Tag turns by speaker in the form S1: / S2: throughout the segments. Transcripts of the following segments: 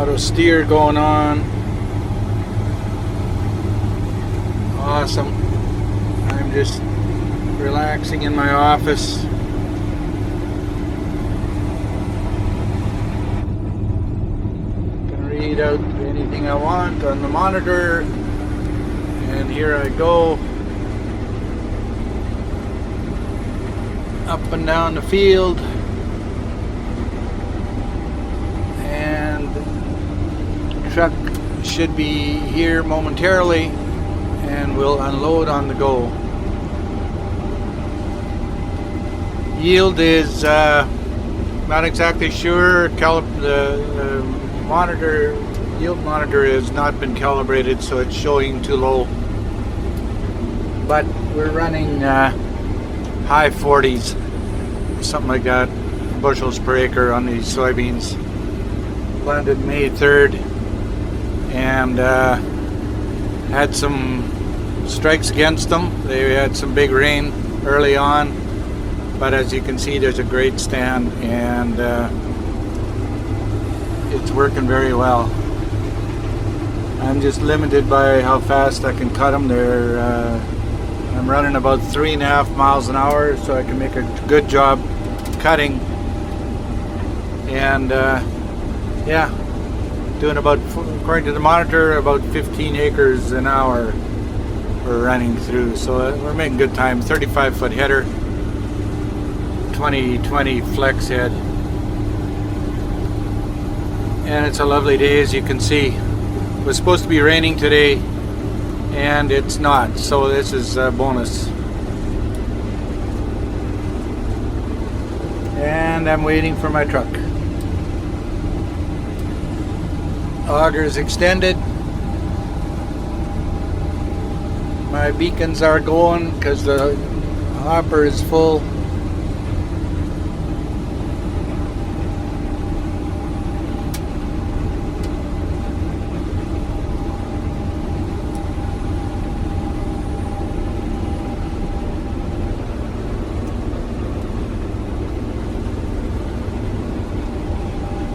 S1: Auto steer going on. Awesome. I'm just relaxing in my office. Can read out anything I want on the monitor. And here I go. Up and down the field. And the truck should be here momentarily, and we'll unload on the go. Yield is not exactly sure. The yield monitor has not been calibrated, so it's showing too low. But we're running high 40s, something like that, bushels per acre on these soybeans. Planted May 3rd, and had some strikes against them. They had some big rain early on, but as you can see, there's a great stand, and it's working very well. I'm just limited by how fast I can cut them. I'm running about 3.5 miles an hour, so I can make a good job cutting. And yeah, doing about, according to the monitor, about 15 acres an hour we're running through. So we're making good time. 35-foot header, 2020 flex head. And it's a lovely day, as you can see. It was supposed to be raining today, and it's not. So this is a bonus. And I'm waiting for my truck. Auger's extended. My beacons are going because the hopper is full.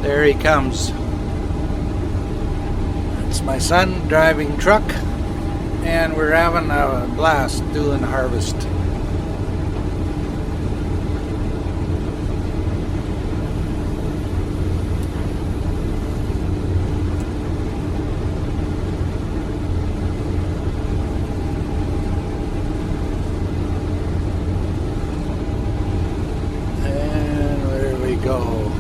S1: There he comes. My son driving truck, and we're having a blast doing harvest. And where we go.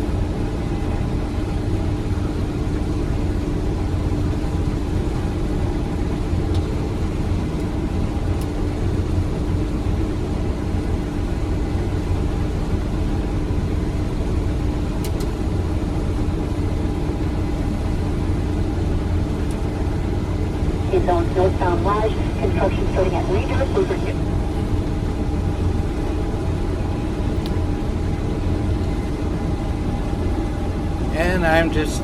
S2: Zone northbound Lodge, construction starting at Ranger, over here.
S1: And I'm just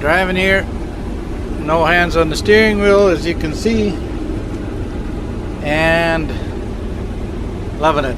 S1: driving here, no hands on the steering wheel, as you can see, and loving it.